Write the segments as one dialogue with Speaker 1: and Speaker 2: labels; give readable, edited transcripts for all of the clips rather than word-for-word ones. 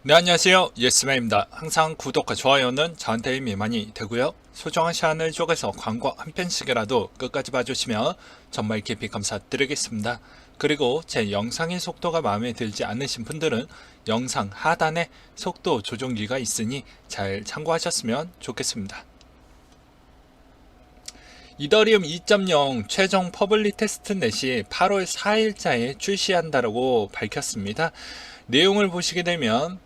Speaker 1: 네, 안녕하세요. 예스맨입니다. 항상 구독과 좋아요는 저한테 힘이 많이 되고요. 소중한 시간을 쪼개서 광고 한 편씩이라도 끝까지 봐주시면 정말 깊이 감사드리겠습니다. 그리고 제 영상의 속도가 마음에 들지 않으신 분들은 영상 하단에 속도 조정기가 있으니 잘 참고하셨으면 좋겠습니다. 이더리움 2.0 최종 퍼블릭 테스트넷이 8월 4일자에 출시한다고 밝혔습니다. 내용을 보시게 되면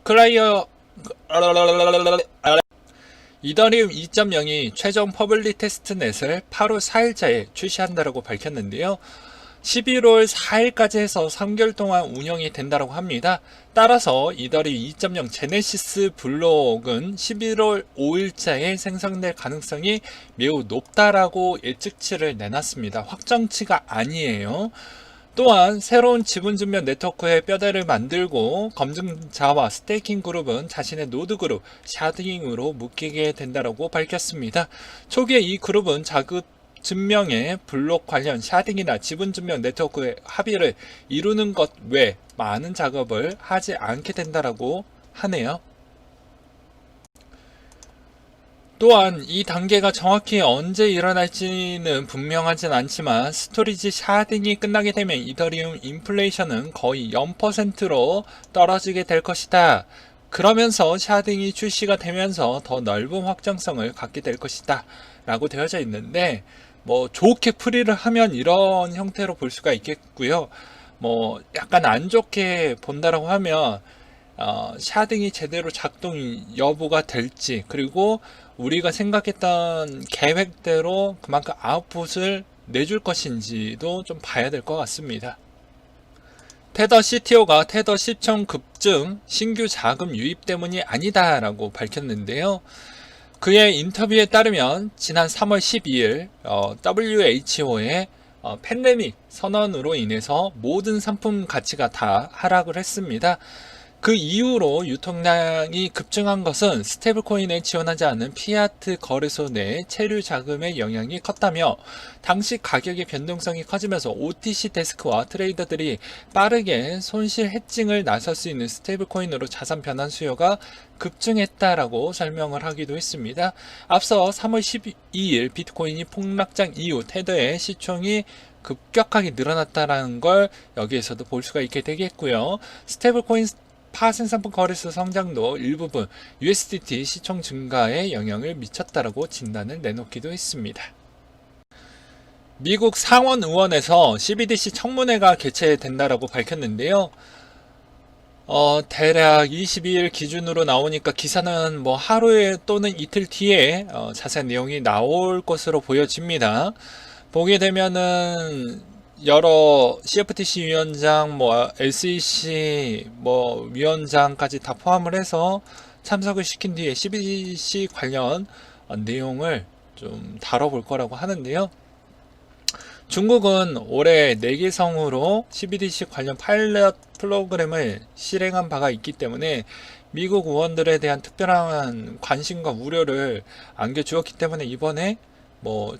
Speaker 1: 클라이어 이더리움 2.0이 최종 퍼블릭 테스트넷을 8월 4일자에 출시한다고 밝혔는데요. 11월 4일까지 해서 3개월 동안 운영이 된다고 합니다. 따라서 이더리움 2.0 제네시스 블록은 11월 5일자에 생성될 가능성이 매우 높다라고 예측치를 내놨습니다. 확정치가 아니에요. 또한 새로운 지분증명 네트워크의 뼈대를 만들고 검증자와 스테이킹 그룹은 자신의 노드 그룹 샤딩으로 묶이게 된다고 밝혔습니다. 초기에 이 그룹은 자급 증명의 블록 관련 샤딩이나 지분증명 네트워크의 합의를 이루는 것 외 많은 작업을 하지 않게 된다고 하네요. 또한 이 단계가 정확히 언제 일어날지는 분명하진 않지만 스토리지 샤딩이 끝나게 되면 이더리움 인플레이션은 거의 0%로 떨어지게 될 것이다. 그러면서 샤딩이 출시가 되면서 더 넓은 확장성을 갖게 될 것이다 라고 되어져 있는데, 좋게 풀이를 하면 이런 형태로 볼 수가 있겠고요. 약간 안 좋게 본다라고 하면 샤딩이 제대로 작동 여부가 될지, 그리고 우리가 생각했던 계획대로 그만큼 아웃풋을 내줄 것인지도 좀 봐야 될 것 같습니다. 테더 CTO가 테더 시청 급증 신규 자금 유입 때문이 아니다라고 밝혔는데요. 그의 인터뷰에 따르면 지난 3월 12일 WHO의 팬데믹 선언으로 인해서 모든 상품 가치가 다 하락을 했습니다. 그 이후로 유통량이 급증한 것은 스테이블코인에 지원하지 않는 피아트 거래소 내 체류 자금의 영향이 컸다며, 당시 가격의 변동성이 커지면서 OTC 데스크와 트레이더들이 빠르게 손실 해칭을 나설 수 있는 스테이블코인으로 자산 변환 수요가 급증했다라고 설명을 하기도 했습니다. 앞서 3월 12일 비트코인이 폭락장 이후 테더의 시총이 급격하게 늘어났다는 걸 여기에서도 볼 수가 있게 되겠고요. 스테이블코인 파생상품 거래소 성장도 일부분 USDT 시총 증가에 영향을 미쳤다라고 진단을 내놓기도 했습니다. 미국 상원 의원에서 CBDC 청문회가 개최된다라고 밝혔는데요. 대략 22일 기준으로 나오니까 기사는 하루에 또는 이틀 뒤에 자세한 내용이 나올 것으로 보여집니다. 보게 되면은 여러 CFTC 위원장, SEC 위원장까지 다 포함을 해서 참석을 시킨 뒤에 CBDC 관련 내용을 좀 다뤄볼 거라고 하는데요. 중국은 올해 4개 성으로 CBDC 관련 파일럿 프로그램을 실행한 바가 있기 때문에 미국 의원들에 대한 특별한 관심과 우려를 안겨주었기 때문에 이번에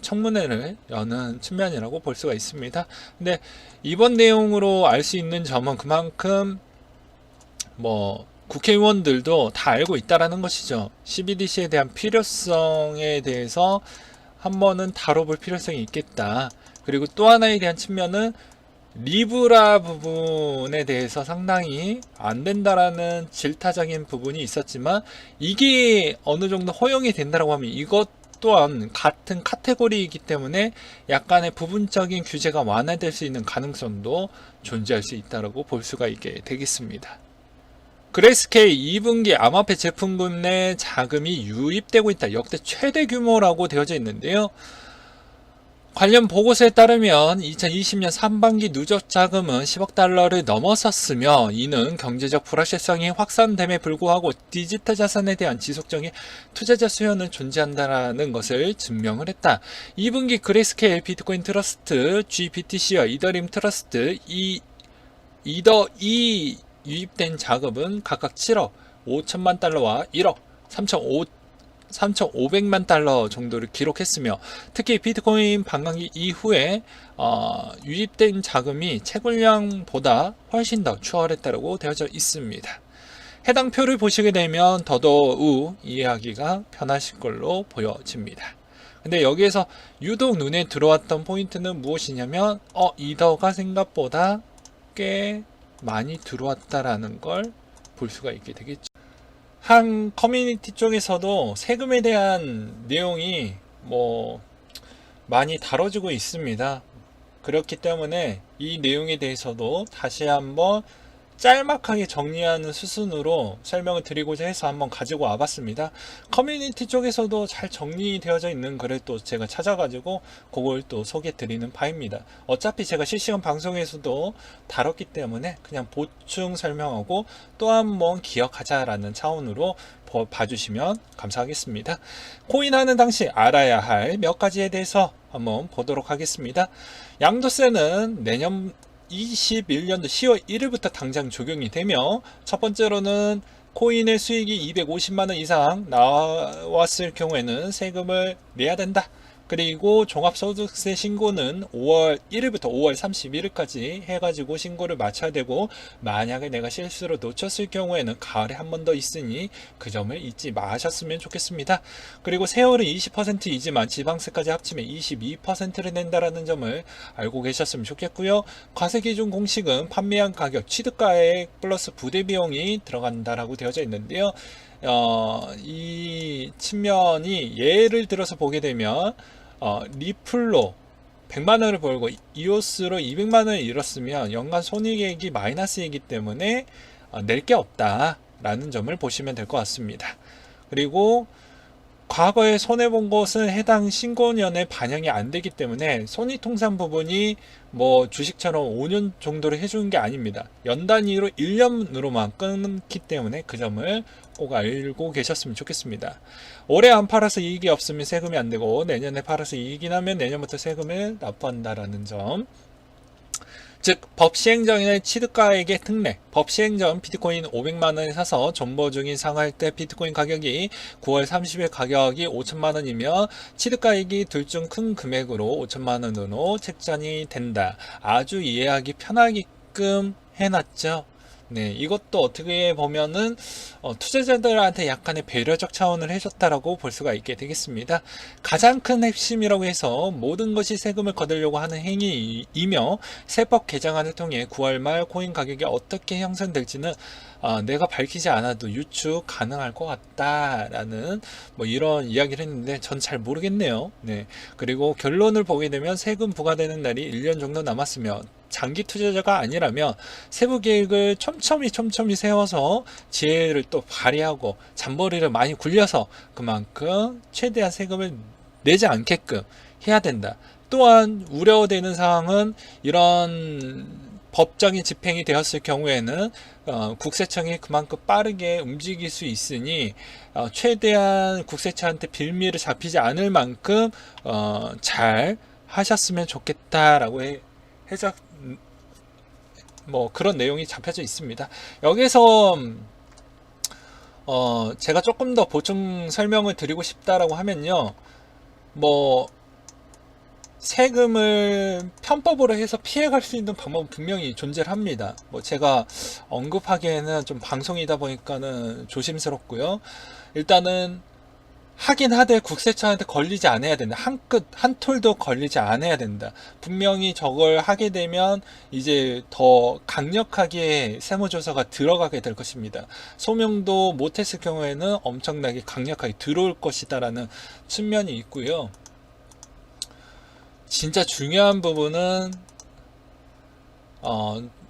Speaker 1: 청문회를 여는 측면이라고 볼 수가 있습니다. 근데 이번 내용으로 알 수 있는 점은 그만큼 국회의원들도 다 알고 있다라는 것이죠. CBDC에 대한 필요성에 대해서 한 번은 다뤄볼 필요성이 있겠다. 그리고 또 하나에 대한 측면은 리브라 부분에 대해서 상당히 안 된다라는 질타적인 부분이 있었지만, 이게 어느 정도 허용이 된다라고 하면 이것 또한 같은 카테고리이기 때문에 약간의 부분적인 규제가 완화될 수 있는 가능성도 존재할 수 있다고 볼 수가 있게 되겠습니다. 그레이스케이 2분기 암호화폐 제품군 내 자금이 유입되고 있다. 역대 최대 규모라고 되어져 있는데요. 관련 보고서에 따르면 2020년 상반기 누적 자금은 10억 달러를 넘어섰으며, 이는 경제적 불확실성이 확산됨에 불구하고 디지털 자산에 대한 지속적인 투자자 수요는 존재한다는 것을 증명을 했다. 2분기 그레이스케일 비트코인 트러스트 GBTC와 이더리움 트러스트 이더2 유입된 자금은 각각 7억 5천만 달러와 1억 3천 3,500만 달러 정도를 기록했으며, 특히 비트코인 반감기 이후에 유입된 자금이 채굴량보다 훨씬 더 추월했다고 되어져 있습니다. 해당 표를 보시게 되면 더더욱 이해하기가 편하실 걸로 보여집니다. 근데 여기에서 유독 눈에 들어왔던 포인트는 무엇이냐면 이더가 생각보다 꽤 많이 들어왔다라는 걸 볼 수가 있게 되겠죠. 한 커뮤니티 쪽에서도 세금에 대한 내용이 많이 다뤄지고 있습니다. 그렇기 때문에 이 내용에 대해서도 다시 한번 짤막하게 정리하는 수순으로 설명을 드리고자 해서 한번 가지고 와봤습니다. 커뮤니티 쪽에서도 잘 정리되어져 있는 글을 또 제가 찾아가지고 그걸 또 소개해 드리는 바입니다. 어차피 제가 실시간 방송에서도 다뤘기 때문에 그냥 보충 설명하고 또 한번 기억하자라는 차원으로 봐주시면 감사하겠습니다. 코인하는 당시 알아야 할 몇 가지에 대해서 한번 보도록 하겠습니다. 양도세는 내년 21년도 10월 1일부터 당장 적용이 되며, 첫 번째로는 코인의 수익이 250만원 이상 나왔을 경우에는 세금을 내야 된다. 그리고 종합소득세 신고는 5월 1일부터 5월 31일까지 해가지고 신고를 마쳐야 되고, 만약에 내가 실수로 놓쳤을 경우에는 가을에 한 번 더 있으니 그 점을 잊지 마셨으면 좋겠습니다. 그리고 세율은 20%이지만 지방세까지 합치면 22%를 낸다라는 점을 알고 계셨으면 좋겠고요. 과세기준 공식은 판매한 가격, 취득가액 플러스 부대 비용이 들어간다라고 되어져 있는데요. 이 측면이 예를 들어서 보게 되면 리플로 100만원을 벌고 이오스로 200만원을 잃었으면 연간 손익액이 마이너스이기 때문에 낼 게 없다 라는 점을 보시면 될 것 같습니다. 그리고 과거에 손해본 것은 해당 신고년에 반영이 안 되기 때문에 손익통산 부분이 주식처럼 5년 정도를 해주는 게 아닙니다. 연 단위로 1년으로만 끊기 때문에 그 점을 꼭 알고 계셨으면 좋겠습니다. 올해 안 팔아서 이익이 없으면 세금이 안 되고, 내년에 팔아서 이익이 나면 내년부터 세금을 납부한다라는 점. 즉, 법 시행 전의 취득가액의 특례. 법 시행 전 비트코인 500만원에 사서 존버 중인 상할 때 비트코인 가격이 9월 30일 가격이 5천만원이며 취득가액이 둘 중 큰 금액으로 5천만원으로 책정이 된다. 아주 이해하기 편하게끔 해놨죠. 네, 이것도 어떻게 보면은 투자자들한테 약간의 배려적 차원을 해줬다라고 볼 수가 있게 되겠습니다. 가장 큰 핵심이라고 해서 모든 것이 세금을 거두려고 하는 행위이며, 세법 개정안을 통해 9월 말 코인 가격이 어떻게 형성될지는 내가 밝히지 않아도 유추 가능할 것 같다라는 이런 이야기를 했는데 전 잘 모르겠네요. 네, 그리고 결론을 보게 되면 세금 부과되는 날이 1년 정도 남았으며, 장기 투자자가 아니라면 세부 계획을 촘촘히 세워서 지혜를 또 발휘하고 잔머리를 많이 굴려서 그만큼 최대한 세금을 내지 않게끔 해야 된다. 또한 우려되는 사항은 이런 법적인 집행이 되었을 경우에는 국세청이 그만큼 빠르게 움직일 수 있으니 최대한 국세청한테 빌미를 잡히지 않을 만큼 잘 하셨으면 좋겠다라고 해서 그런 내용이 잡혀져 있습니다. 여기서 제가 조금 더 보충 설명을 드리고 싶다라고 하면요, 세금을 편법으로 해서 피해갈 수 있는 방법은 분명히 존재를 합니다. 제가 언급하기에는 좀 방송이다 보니까는 조심스럽고요. 일단은 하긴 하되 국세청한테 걸리지 않아야 된다. 한 톨도 걸리지 않아야 된다. 분명히 저걸 하게 되면 이제 더 강력하게 세무조사가 들어가게 될 것입니다. 소명도 못했을 경우에는 엄청나게 강력하게 들어올 것이다라는 측면이 있고요. 진짜 중요한 부분은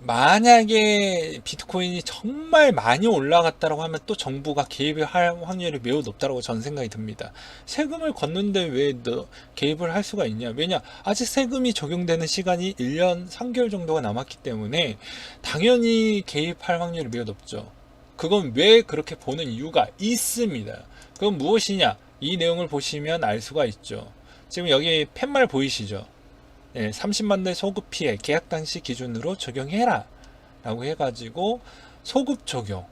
Speaker 1: 만약에 비트코인이 정말 많이 올라갔다고 하면 또 정부가 개입을 할 확률이 매우 높다고 저는 생각이 듭니다. 세금을 걷는데 왜 개입을 할 수가 있냐? 왜냐? 아직 세금이 적용되는 시간이 1년 3개월 정도가 남았기 때문에 당연히 개입할 확률이 매우 높죠. 그건 왜 그렇게 보는 이유가 있습니다. 그건 무엇이냐? 이 내용을 보시면 알 수가 있죠. 지금 여기 팻말 보이시죠? 30만 대 소급 피해 계약 당시 기준으로 적용해라 라고 해가지고 소급 적용.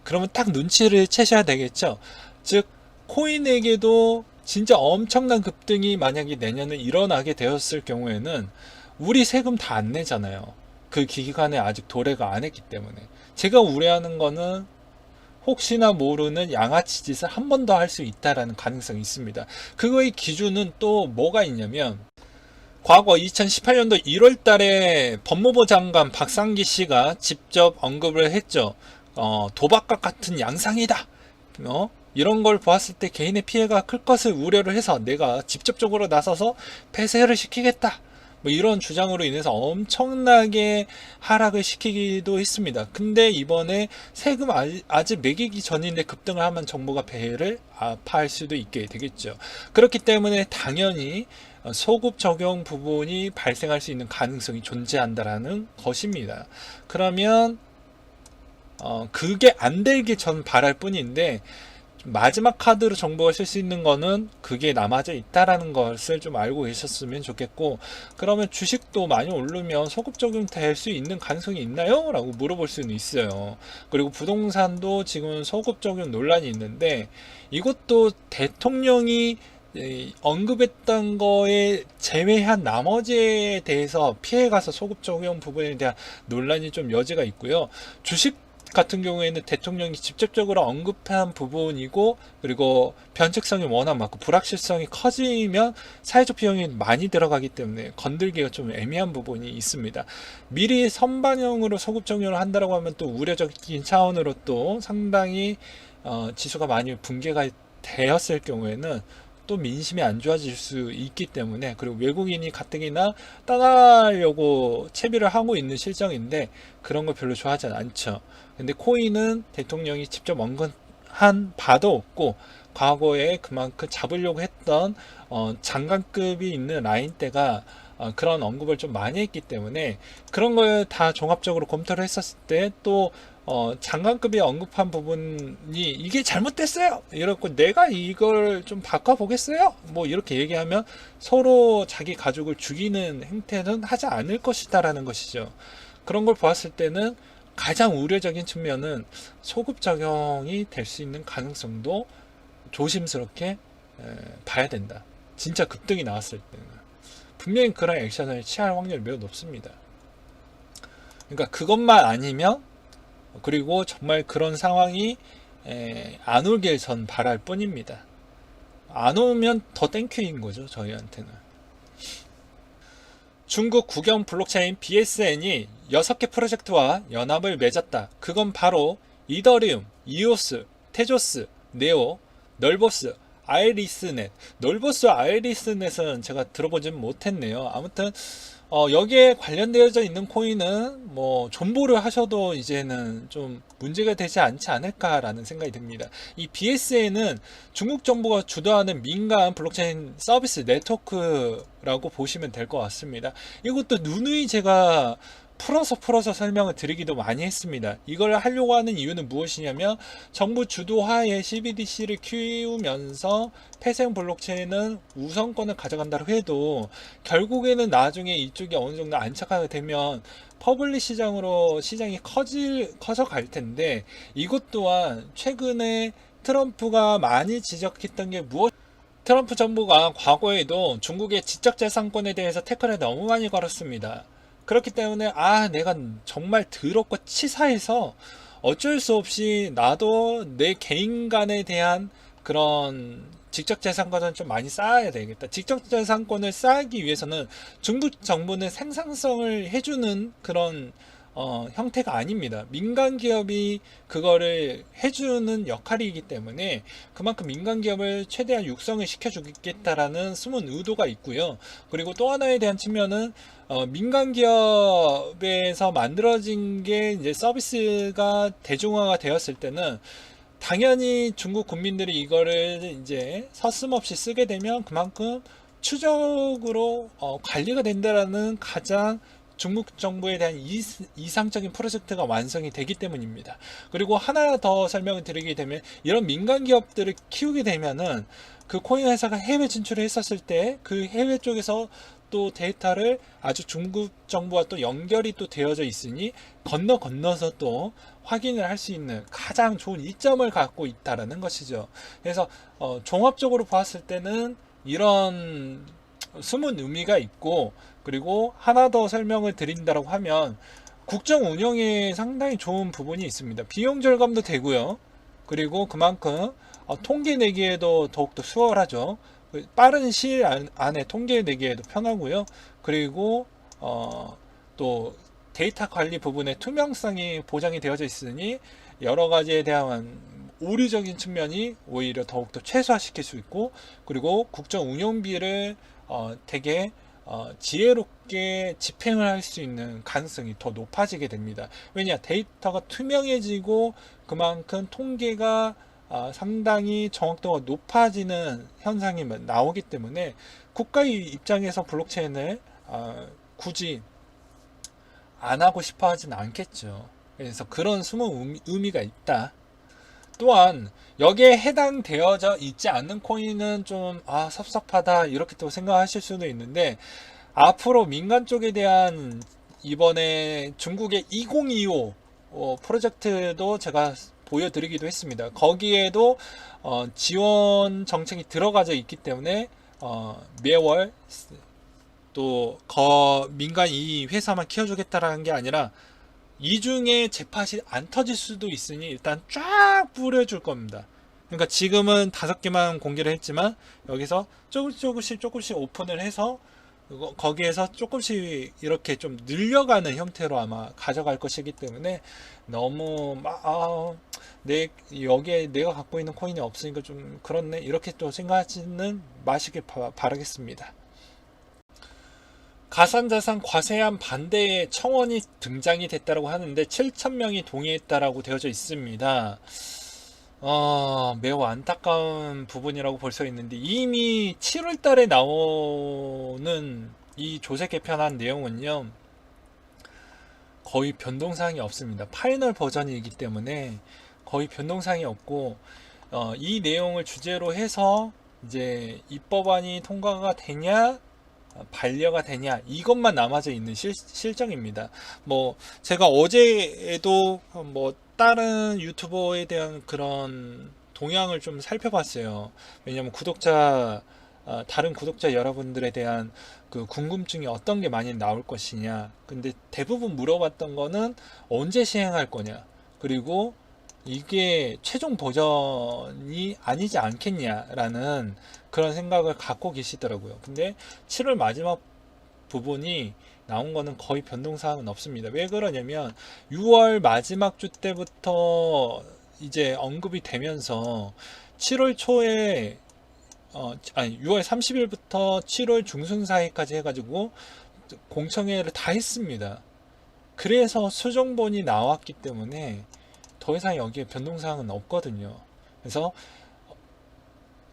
Speaker 1: 그러면 딱 눈치를 채셔야 되겠죠. 즉 코인에게도 진짜 엄청난 급등이 만약에 내년에 일어나게 되었을 경우에는 우리 세금 다 안 내잖아요. 그 기간에 아직 도래가 안 했기 때문에. 제가 우려하는 거는 혹시나 모르는 양아치 짓을 한 번 더 할 수 있다라는 가능성이 있습니다. 그거의 기준은 또 뭐가 있냐면, 과거 2018년도 1월 달에 법무부 장관 박상기 씨가 직접 언급을 했죠. 도박과 같은 양상이다. 이런 걸 보았을 때 개인의 피해가 클 것을 우려를 해서 내가 직접적으로 나서서 폐쇄를 시키겠다. 뭐 이런 주장으로 인해서 엄청나게 하락을 시키기도 했습니다. 근데 이번에 세금 아직 매기기 전인데 급등을 하면 정부가 배를 아파할 수도 있게 되겠죠. 그렇기 때문에 당연히 소급 적용 부분이 발생할 수 있는 가능성이 존재한다라는 것입니다. 그러면 그게 안 되길 전 바랄 뿐인데, 마지막 카드로 정부가 쓸 수 있는 거는 그게 남아져 있다라는 것을 좀 알고 계셨으면 좋겠고, 그러면 주식도 많이 오르면 소급 적용 될 수 있는 가능성이 있나요? 라고 물어볼 수는 있어요. 그리고 부동산도 지금 소급 적용 논란이 있는데, 이것도 대통령이 언급했던 거에 제외한 나머지에 대해서 피해가서 소급 적용 부분에 대한 논란이 좀 여지가 있고요. 주식 같은 경우에는 대통령이 직접적으로 언급한 부분이고, 그리고 변칙성이 워낙 많고 불확실성이 커지면 사회적 비용이 많이 들어가기 때문에 건들기가 좀 애매한 부분이 있습니다. 미리 선반영으로 소급 적용을 한다고 하면 또 우려적인 차원으로 또 상당히 지수가 많이 붕괴가 되었을 경우에는 또 민심이 안 좋아질 수 있기 때문에, 그리고 외국인이 가뜩이나 떠나려고 채비를 하고 있는 실정인데 그런 걸 별로 좋아하지 않죠. 근데 코인은 대통령이 직접 언급한 바도 없고, 과거에 그만큼 잡으려고 했던 장관급이 있는 라인대가 그런 언급을 좀 많이 했기 때문에, 그런 걸 다 종합적으로 검토를 했었을 때 또 장관급이 언급한 부분이 이게 잘못됐어요, 이렇고 내가 이걸 좀 바꿔보겠어요, 뭐 이렇게 얘기하면 서로 자기 가족을 죽이는 행태는 하지 않을 것이다라는 것이죠. 그런 걸 보았을 때는 가장 우려적인 측면은 소급 적용이 될 수 있는 가능성도 조심스럽게 봐야 된다. 진짜 급등이 나왔을 때는 분명히 그런 액션을 취할 확률이 매우 높습니다. 그러니까 그것만 아니면, 그리고 정말 그런 상황이 안 오길 전 바랄 뿐입니다. 안 오면 더 땡큐인 거죠, 저희한테는. 중국 국영 블록체인 BSN이 6개 프로젝트와 연합을 맺었다. 그건 바로 이더리움, 이오스, 테조스, 네오, 널보스, 아이리스넷. 널보스, 아이리스넷은 제가 들어보진 못했네요. 아무튼 여기에 관련되어져 있는 코인은 뭐 존버를 하셔도 이제는 좀 문제가 되지 않지 않을까라는 생각이 듭니다. 이 BSN은 중국 정부가 주도하는 민간 블록체인 서비스 네트워크라고 보시면 될 것 같습니다. 이것도 누누이 제가 풀어서 설명을 드리기도 많이 했습니다. 이걸 하려고 하는 이유는 무엇이냐면, 정부 주도하에 CBDC를 키우면서 폐쇄형 블록체인은 우선권을 가져간다고 해도 결국에는 나중에 이쪽이 어느 정도 안착하게 되면 퍼블릭 시장으로 시장이 커져 갈 텐데, 이것 또한 최근에 트럼프가 많이 지적했던 게 트럼프 정부가 과거에도 중국의 지적재산권에 대해서 태클을 너무 많이 걸었습니다. 그렇기 때문에 내가 정말 더럽고 치사해서 어쩔 수 없이 나도 내 개인 간에 대한 그런 직접재산권을 좀 많이 쌓아야 되겠다. 직접재산권을 쌓기 위해서는 중국 정부는 생산성을 해주는 그런 형태가 아닙니다. 민간 기업이 그거를 해주는 역할이기 때문에 그만큼 민간 기업을 최대한 육성을 시켜주겠다라는 숨은 의도가 있고요. 그리고 또 하나에 대한 측면은 민간 기업에서 만들어진 게 이제 서비스가 대중화가 되었을 때는 당연히 중국 국민들이 이거를 이제 서슴없이 쓰게 되면 그만큼 추적으로 관리가 된다라는 가장 중국 정부에 대한 이상적인 프로젝트가 완성이 되기 때문입니다. 그리고 하나 더 설명을 드리게 되면, 이런 민간 기업들을 키우게 되면은 그 코인 회사가 해외 진출을 했었을 때 그 해외 쪽에서 또 데이터를 아주 중국 정부와 또 연결이 또 되어져 있으니 건너서 또 확인을 할 수 있는 가장 좋은 이점을 갖고 있다라는 것이죠. 그래서 종합적으로 보았을 때는 이런 숨은 의미가 있고, 그리고 하나 더 설명을 드린다고 하면 국정 운영에 상당히 좋은 부분이 있습니다. 비용 절감도 되고요. 그리고 그만큼 통계 내기에도 더욱더 수월하죠. 빠른 시일 안에 통계 내기에도 편하고요. 그리고 또 데이터 관리 부분의 투명성이 보장이 되어져 있으니 여러 가지에 대한 오류적인 측면이 오히려 더욱더 최소화시킬 수 있고, 그리고 국정 운영비를 되게 지혜롭게 집행을 할 수 있는 가능성이 더 높아지게 됩니다. 왜냐, 데이터가 투명해지고 그만큼 통계가 상당히 정확도가 높아지는 현상이 나오기 때문에 국가의 입장에서 블록체인을 굳이 안 하고 싶어 하진 않겠죠. 그래서 그런 숨은 의미가 있다. 또한 여기에 해당되어져 있지 않는 코인은 좀 섭섭하다 이렇게 또 생각하실 수도 있는데, 앞으로 민간 쪽에 대한 이번에 중국의 2025 프로젝트도 제가 보여드리기도 했습니다. 거기에도 지원 정책이 들어가져 있기 때문에 매월 또 민간 이 회사만 키워주겠다라는 게 아니라 이중에 재팟이 안 터질 수도 있으니 일단 쫙 뿌려줄 겁니다. 그러니까 지금은 5개만 공개를 했지만 여기서 조금씩 오픈을 해서 거기에서 조금씩 이렇게 좀 늘려가는 형태로 아마 가져갈 것이기 때문에 너무 여기에 내가 갖고 있는 코인이 없으니까 좀 그렇네 이렇게 또 생각하지는 마시길 바라겠습니다. 가상자산 과세안 반대의 청원이 등장이 됐다고 하는데 7,000명이 동의했다라고 되어져 있습니다. 매우 안타까운 부분이라고 볼 수 있는데, 이미 7월 달에 나오는 이 조세 개편한 내용은요, 거의 변동사항이 없습니다. 파이널 버전이기 때문에 거의 변동사항이 없고, 이 내용을 주제로 해서 이제 입법안이 통과가 되냐, 반려가 되냐, 이것만 남아져 있는 실정입니다. 제가 어제에도 다른 유튜버에 대한 그런 동향을 좀 살펴봤어요. 왜냐면 다른 구독자 여러분들에 대한 그 궁금증이 어떤 게 많이 나올 것이냐. 근데 대부분 물어봤던 거는 언제 시행할 거냐, 그리고 이게 최종 버전이 아니지 않겠냐라는 그런 생각을 갖고 계시더라고요. 근데 7월 마지막 부분이 나온 거는 거의 변동사항은 없습니다. 왜 그러냐면 6월 마지막 주 때부터 이제 언급이 되면서 7월 초에 6월 30일부터 7월 중순 사이까지 해가지고 공청회를 다 했습니다. 그래서 수정본이 나왔기 때문에 더 이상 여기에 변동사항은 없거든요. 그래서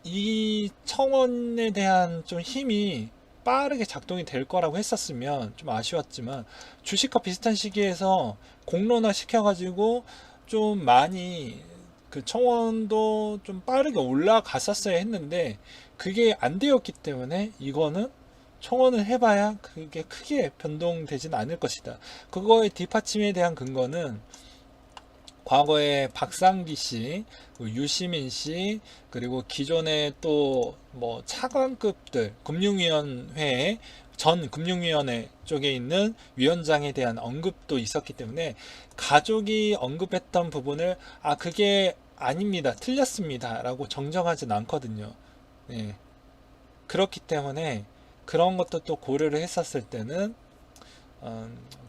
Speaker 1: 이 청원에 대한 좀 힘이 빠르게 작동이 될 거라고 했었으면 좀 아쉬웠지만, 주식과 비슷한 시기에서 공론화 시켜가지고 좀 많이 그 청원도 좀 빠르게 올라갔었어야 했는데 그게 안 되었기 때문에 이거는 청원을 해봐야 그게 크게 변동되지는 않을 것이다. 그거의 뒷받침에 대한 근거는 과거에 박상기 씨, 유시민 씨, 그리고 기존에 또 차관급들, 전 금융위원회 쪽에 있는 위원장에 대한 언급도 있었기 때문에 가족이 언급했던 부분을 그게 아닙니다, 틀렸습니다 라고 정정하진 않거든요. 네. 그렇기 때문에 그런 것도 또 고려를 했었을 때는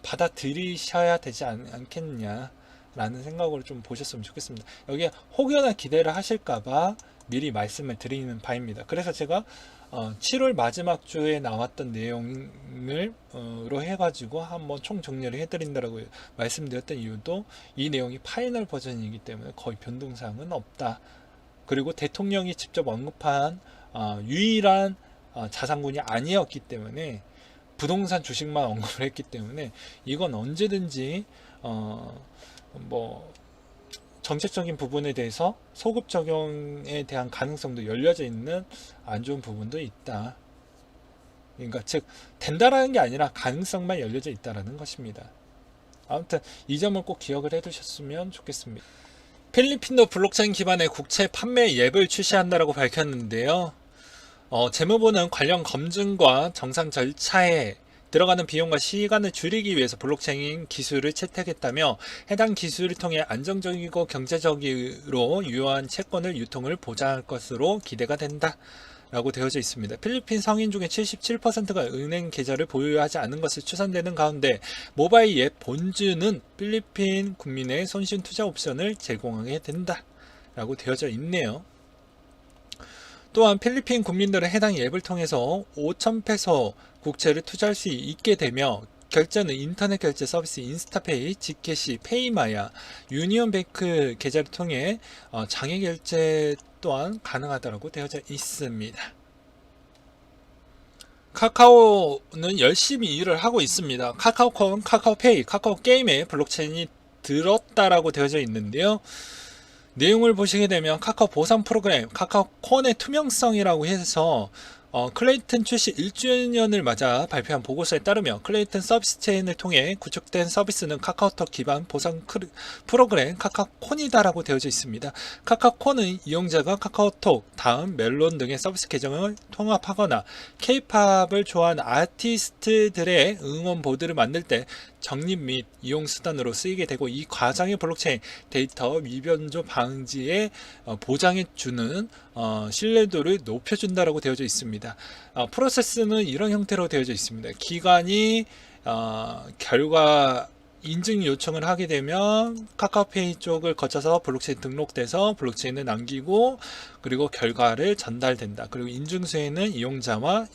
Speaker 1: 받아들이셔야 되지 않겠냐 라는 생각으로 좀 보셨으면 좋겠습니다. 여기에 혹여나 기대를 하실까봐 미리 말씀을 드리는 바입니다. 그래서 제가 7월 마지막 주에 나왔던 내용으로 해가지고 한번 총 정리를 해드린다고 말씀드렸던 이유도 이 내용이 파이널 버전이기 때문에 거의 변동사항은 없다. 그리고 대통령이 직접 언급한 유일한 자산군이 아니었기 때문에, 부동산 주식만 언급을 했기 때문에 이건 언제든지 정책적인 부분에 대해서 소급 적용에 대한 가능성도 열려져 있는 안 좋은 부분도 있다. 그러니까 즉 된다라는 게 아니라 가능성만 열려져 있다라는 것입니다. 아무튼 이 점을 꼭 기억을 해두셨으면 좋겠습니다. 필리핀도 블록체인 기반의 국채 판매 앱을 출시한다고 밝혔는데요. 재무부는 관련 검증과 정상 절차에 들어가는 비용과 시간을 줄이기 위해서 블록체인 기술을 채택했다며 해당 기술을 통해 안정적이고 경제적으로 유효한 채권을 유통을 보장할 것으로 기대가 된다 라고 되어져 있습니다. 필리핀 성인 중에 77%가 은행 계좌를 보유하지 않은 것을 추산되는 가운데 모바일 앱 본주는 필리핀 국민의 손쉬운 투자 옵션을 제공하게 된다 라고 되어져 있네요. 또한 필리핀 국민들은 해당 앱을 통해서 5,000페소 국채를 투자할 수 있게 되며 결제는 인터넷 결제 서비스 인스타페이, 지캐시, 페이마야, 유니온뱅크 계좌를 통해 장외 결제 또한 가능하다고 되어져 있습니다. 카카오는 열심히 일을 하고 있습니다. 카카오콘, 카카오페이, 카카오게임에 블록체인이 들었다라고 되어져 있는데요. 내용을 보시게 되면 카카오 보상 프로그램, 카카오콘의 투명성이라고 해서 클레이튼 출시 1주년을 맞아 발표한 보고서에 따르면 클레이튼 서비스 체인을 통해 구축된 서비스는 카카오톡 기반 보상 프로그램 카카오콘이다라고 되어져 있습니다. 카카오콘은 이용자가 카카오톡, 다음, 멜론 등의 서비스 계정을 통합하거나 K-팝을 좋아하는 아티스트들의 응원 보드를 만들 때 적립 및 이용 수단으로 쓰이게 되고, 이 과정의 블록체인 데이터 위변조 방지에 보장해 주는 신뢰도를 높여준다라고 되어져 있습니다. 프로세스는 이런 형태로 되어져 있습니다. 기관이 결과 인증 요청을 하게 되면 카카오페이 쪽을 거쳐서 블록체인 등록돼서 블록체인을 남기고, 그리고 결과를 전달된다. 그리고 인증수에는 이용자와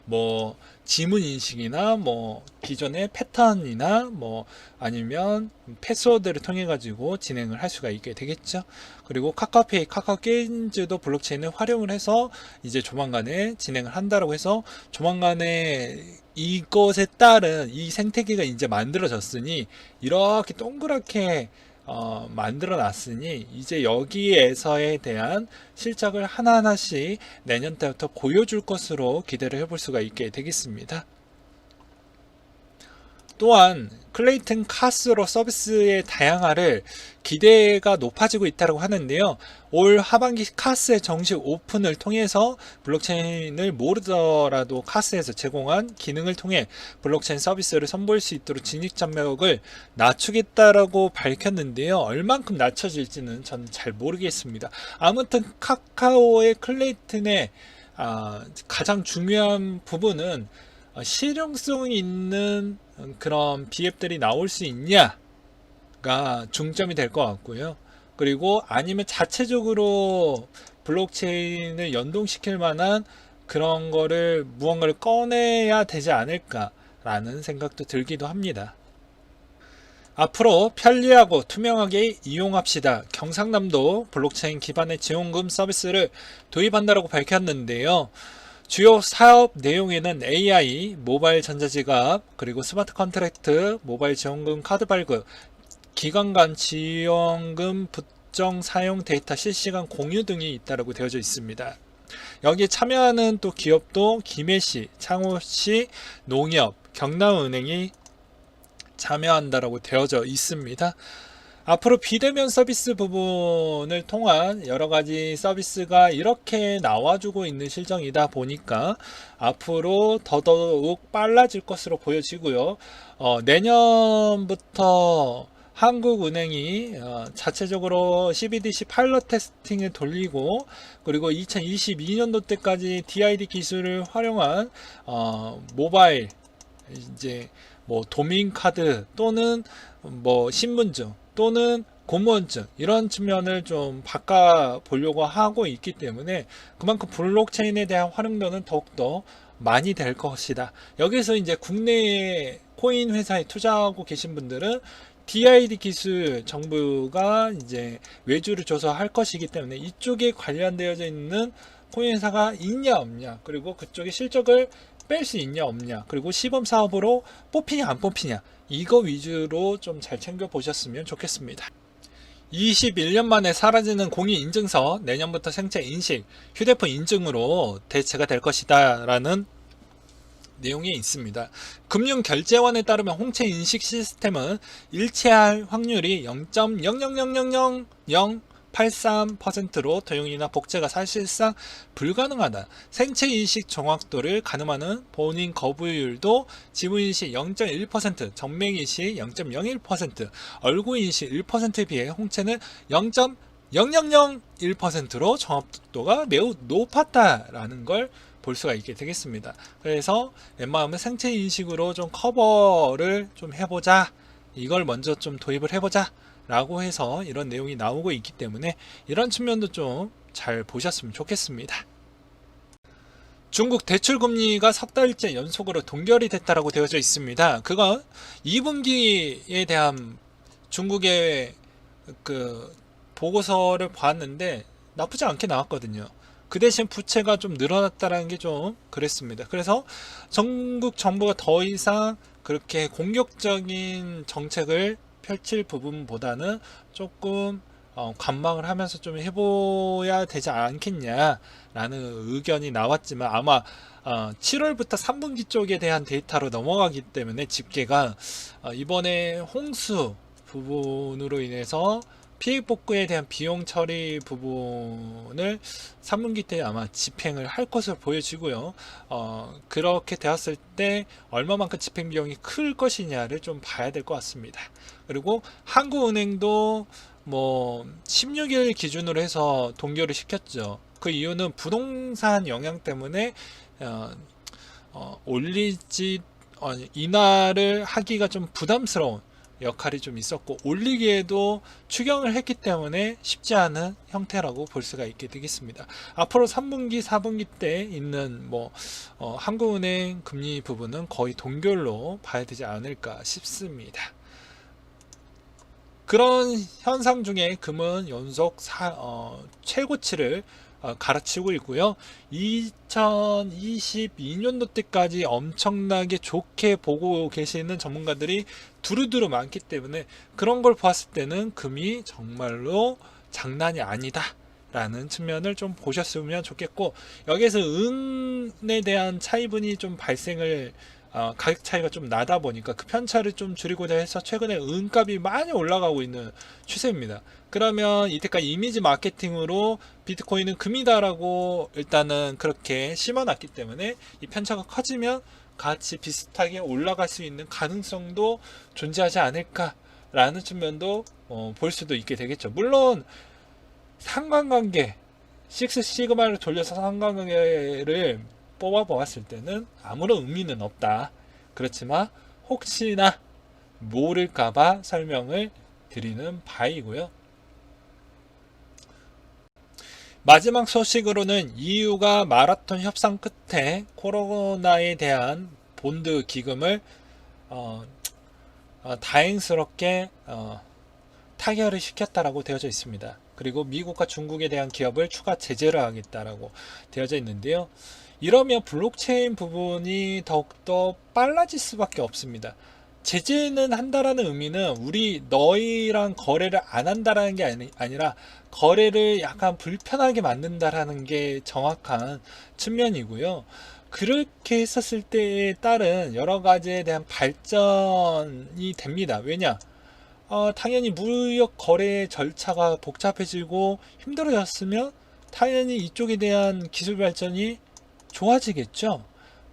Speaker 1: 뭐 지문 인식이나 뭐 기존의 패턴이나 뭐 아니면 패스워드를 통해 가지고 진행을 할 수가 있게 되겠죠. 그리고 카카오페이, 카카오게임즈도 블록체인을 활용을 해서 이제 조만간에 진행을 한다라고 해서, 조만간에 이것에 따른 이 생태계가 이제 만들어졌으니, 이렇게 동그랗게 만들어 놨으니 이제 여기에서에 대한 실적을 하나하나씩 내년 때부터 보여줄 것으로 기대를 해볼 수가 있게 되겠습니다. 또한 클레이튼 카스로 서비스의 다양화를 기대가 높아지고 있다고 하는데요. 올 하반기 카스의 정식 오픈을 통해서 블록체인을 모르더라도 카스에서 제공한 기능을 통해 블록체인 서비스를 선보일 수 있도록 진입 장벽을 낮추겠다라고 밝혔는데요. 얼만큼 낮춰질지는 저는 잘 모르겠습니다. 아무튼 카카오의 클레이튼의 가장 중요한 부분은 실용성이 있는 그런 비앱들이 나올 수 있냐가 중점이 될 것 같고요. 그리고 아니면 자체적으로 블록체인을 연동시킬 만한 그런 거를 무언가를 꺼내야 되지 않을까라는 생각도 들기도 합니다. 앞으로 편리하고 투명하게 이용합시다. 경상남도 블록체인 기반의 지원금 서비스를 도입한다고 밝혔는데요. 주요 사업 내용에는 AI, 모바일 전자지갑, 그리고 스마트 컨트랙트, 모바일 지원금 카드 발급, 기관 간 지원금 부정 사용 데이터 실시간 공유 등이 있다고 되어져 있습니다. 여기에 참여하는 또 기업도 김해시, 창원시, 농협, 경남은행이 참여한다라고 되어져 있습니다. 앞으로 비대면 서비스 부분을 통한 여러가지 서비스가 이렇게 나와주고 있는 실정이다 보니까 앞으로 더더욱 빨라질 것으로 보여지고요. 내년부터 한국은행이 자체적으로 CBDC 파일럿 테스팅을 돌리고, 그리고 2022년도 때까지 DID 기술을 활용한 모바일 이제 뭐 도민 카드 또는 뭐 신분증 또는 공무원증, 이런 측면을 좀 바꿔 보려고 하고 있기 때문에 그만큼 블록체인에 대한 활용도는 더욱더 많이 될 것이다. 여기서 이제 국내에 코인 회사에 투자하고 계신 분들은 DID 기술 정부가 이제 외주를 줘서 할 것이기 때문에 이쪽에 관련되어져 있는 코인 회사가 있냐 없냐, 그리고 그쪽의 실적을 뺄 수 있냐 없냐, 그리고 시범 사업으로 뽑히냐 안 뽑히냐, 이거 위주로 좀 잘 챙겨 보셨으면 좋겠습니다. 21년 만에 사라지는 공인인증서, 내년부터 생체 인식, 휴대폰 인증으로 대체가 될 것이다 라는 내용이 있습니다. 금융결제원에 따르면 홍채 인식 시스템은 일치할 확률이 0.0000083%로 도용이나 복제가 사실상 불가능하다. 생체인식 정확도를 가늠하는 본인 거부율도 지문인식 0.1%, 정맥인식 0.01%, 얼굴인식 1%에 비해 홍채는 0.0001%로 정확도가 매우 높았다라는 걸 볼 수가 있게 되겠습니다. 그래서 웬만하면 생체 인식으로 좀 커버를 좀 해보자, 이걸 먼저 좀 도입을 해보자 라고 해서 이런 내용이 나오고 있기 때문에 이런 측면도 좀 잘 보셨으면 좋겠습니다. 중국 대출금리가 석 달째 연속으로 동결이 됐다라고 되어져 있습니다. 그건 2분기에 대한 중국의 그 보고서를 봤는데 나쁘지 않게 나왔거든요. 그 대신 부채가 좀 늘어났다는 게 좀 그랬습니다. 그래서 전국 정부가 더 이상 그렇게 공격적인 정책을 펼칠 부분보다는 조금 관망을 하면서 좀 해봐야 되지 않겠냐라는 의견이 나왔지만 아마 7월부터 3분기 쪽에 대한 데이터로 넘어가기 때문에 집계가 이번에 홍수 부분으로 인해서 피해 복구에 대한 비용 처리 부분을 3분기 때 아마 집행을 할 것으로 보여지고요. 그렇게 되었을 때 얼마만큼 집행 비용이 클 것이냐를 좀 봐야 될 것 같습니다. 그리고 한국은행도 뭐 16일 기준으로 해서 동결을 시켰죠. 그 이유는 부동산 영향 때문에 올리지 인하를 하기가 좀 부담스러운 역할이 좀 있었고 올리기에도 추경을 했기 때문에 쉽지 않은 형태라고 볼 수가 있게 되겠습니다. 앞으로 3분기, 4분기 때 있는 한국은행 금리 부분은 거의 동결로 봐야 되지 않을까 싶습니다. 그런 현상 중에 금은 연속 최고치를 갈아치우고 있고요. 2022년도 때까지 엄청나게 좋게 보고 계시는 전문가들이 두루두루 많기 때문에 그런 걸 봤을 때는 금이 정말로 장난이 아니다 라는 측면을 좀 보셨으면 좋겠고, 여기에서 은에 대한 차이분이 좀 발생을 가격 차이가 좀 나다 보니까 그 편차를 좀 줄이고자 해서 최근에 은값이 많이 올라가고 있는 추세입니다. 그러면 이때까지 이미지 마케팅으로 비트코인은 금이다라고 일단은 그렇게 심어놨기 때문에 이 편차가 커지면 같이 비슷하게 올라갈 수 있는 가능성도 존재하지 않을까라는 측면도 볼 수도 있게 되겠죠. 물론 상관관계, 식스 시그마를 돌려서 상관관계를 뽑아 보았을 때는 아무런 의미는 없다. 그렇지만 혹시나 모를까봐 설명을 드리는 바이고요. 마지막 소식으로는 EU가 마라톤 협상 끝에 코로나에 대한 본드 기금을 다행스럽게 타결을 시켰다라고 되어져 있습니다. 그리고 미국과 중국에 대한 기업을 추가 제재를 하겠다라고 되어져 있는데요. 이러면 블록체인 부분이 더욱더 빨라질 수밖에 없습니다. 제재는 한다라는 의미는 우리 너희랑 거래를 안 한다라는 게 아니라 거래를 약간 불편하게 만든다라는 게 정확한 측면이고요. 그렇게 했었을 때에 따른 여러 가지에 대한 발전이 됩니다. 왜냐? 당연히 무역 거래 절차가 복잡해지고 힘들어졌으면 당연히 이쪽에 대한 기술 발전이 좋아지겠죠.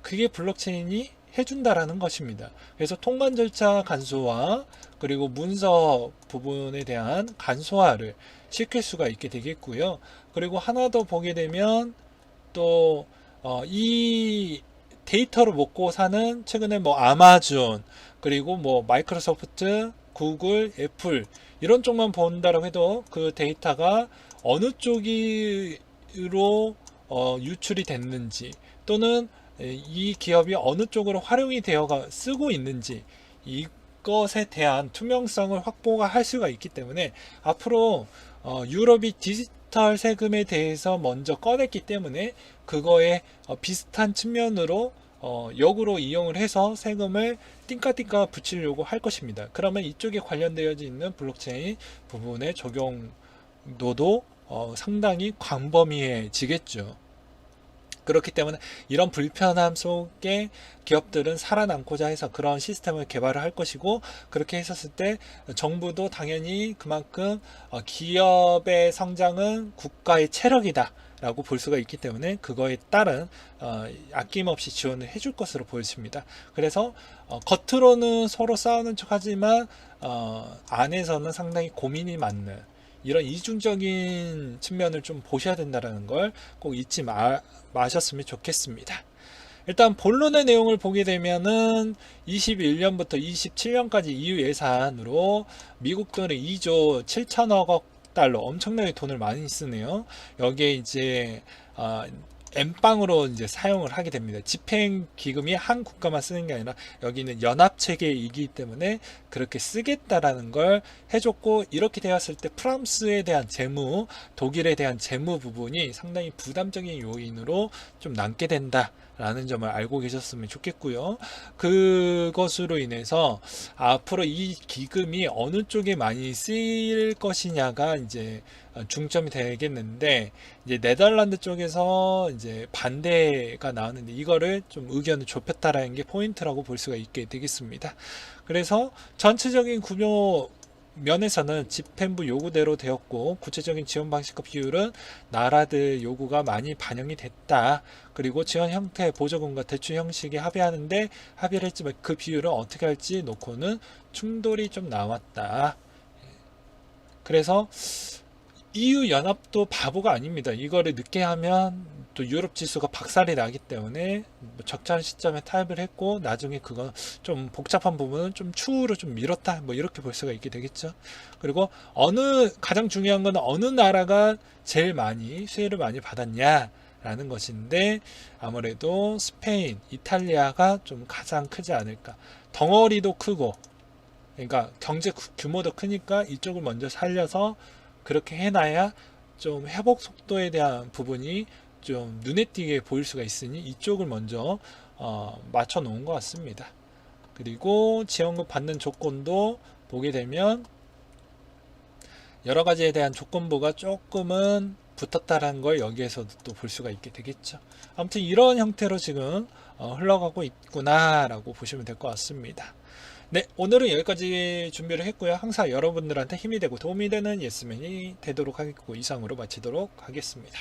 Speaker 1: 그게 블록체인이 해준다라는 것입니다. 그래서 통관 절차 간소화 그리고 문서 부분에 대한 간소화를 시킬 수가 있게 되겠고요. 그리고 하나 더 보게 되면 또 이 데이터를 먹고 사는 최근에 아마존 그리고 마이크로소프트, 구글, 애플 이런 쪽만 본다라고 해도 그 데이터가 어느 쪽으로 유출이 됐는지 또는 이 기업이 어느 쪽으로 활용이 되어가 쓰고 있는지 이것에 대한 투명성을 확보가 할 수가 있기 때문에 앞으로 유럽이 디지털 세금에 대해서 먼저 꺼냈기 때문에 그거에 비슷한 측면으로 역으로 이용을 해서 세금을 띵까띵까 붙이려고 할 것입니다. 그러면 이쪽에 관련되어 있는 블록체인 부분의 적용도도 상당히 광범위해지겠죠. 그렇기 때문에 이런 불편함 속에 기업들은 살아남고자 해서 그런 시스템을 개발을 할 것이고, 그렇게 했었을 때 정부도 당연히 그만큼 기업의 성장은 국가의 체력이다 라고 볼 수가 있기 때문에 그거에 따른 아낌없이 지원을 해줄 것으로 보여집니다. 그래서 겉으로는 서로 싸우는 척 하지만 안에서는 상당히 고민이 많는 이런 이중적인 측면을 좀 보셔야 된다는 걸 꼭 잊지 마셨으면 좋겠습니다. 일단 본론의 내용을 보게 되면은 21년부터 27년까지 EU 예산으로 미국 돈의 2조 7천억 달러, 엄청나게 돈을 많이 쓰네요. 여기에 이제 엠빵으로 이제 사용을 하게 됩니다. 집행 기금이 한 국가만 쓰는 게 아니라 여기는 연합 체계이기 때문에 그렇게 쓰겠다라는 걸 해줬고, 이렇게 되었을 때 프랑스에 대한 재무, 독일에 대한 재무 부분이 상당히 부담적인 요인으로 좀 남게 된다 라는 점을 알고 계셨으면 좋겠고요. 그것으로 인해서 앞으로 이 기금이 어느 쪽에 많이 쓰일 것이냐가 이제 중점이 되겠는데, 이제 네덜란드 쪽에서 이제 반대가 나왔는데 이거를 좀 의견을 좁혔다라는 게 포인트라고 볼 수가 있게 되겠습니다. 그래서 전체적인 구조 면에서는 집행부 요구대로 되었고, 구체적인 지원 방식과 비율은 나라들 요구가 많이 반영이 됐다. 그리고 지원 형태, 보조금과 대출 형식에 합의하는데 합의를 했지만 그 비율을 어떻게 할지 놓고는 충돌이 좀 나왔다. 그래서 EU 연합도 바보가 아닙니다. 이거를 늦게 하면 또 유럽 지수가 박살이 나기 때문에 적절한 시점에 타협을 했고, 나중에 그건 좀 복잡한 부분은 좀 추후로 좀 미뤘다, 뭐 이렇게 볼 수가 있게 되겠죠. 그리고 가장 중요한 건 어느 나라가 제일 많이 수혜를 많이 받았냐 라는 것인데, 아무래도 스페인, 이탈리아가 좀 가장 크지 않을까. 덩어리도 크고, 그러니까 경제 규모도 크니까 이쪽을 먼저 살려서 그렇게 해놔야 좀 회복 속도에 대한 부분이 좀 눈에 띄게 보일 수가 있으니 이쪽을 먼저 맞춰 놓은 것 같습니다. 그리고 지원금 받는 조건도 보게 되면 여러 가지에 대한 조건부가 조금은 붙었다라는 걸 여기에서도 또 볼 수가 있게 되겠죠. 아무튼 이런 형태로 지금 흘러가고 있구나라고 보시면 될 것 같습니다. 네, 오늘은 여기까지 준비를 했고요. 항상 여러분들한테 힘이 되고 도움이 되는 예스맨이 되도록 하겠고, 이상으로 마치도록 하겠습니다.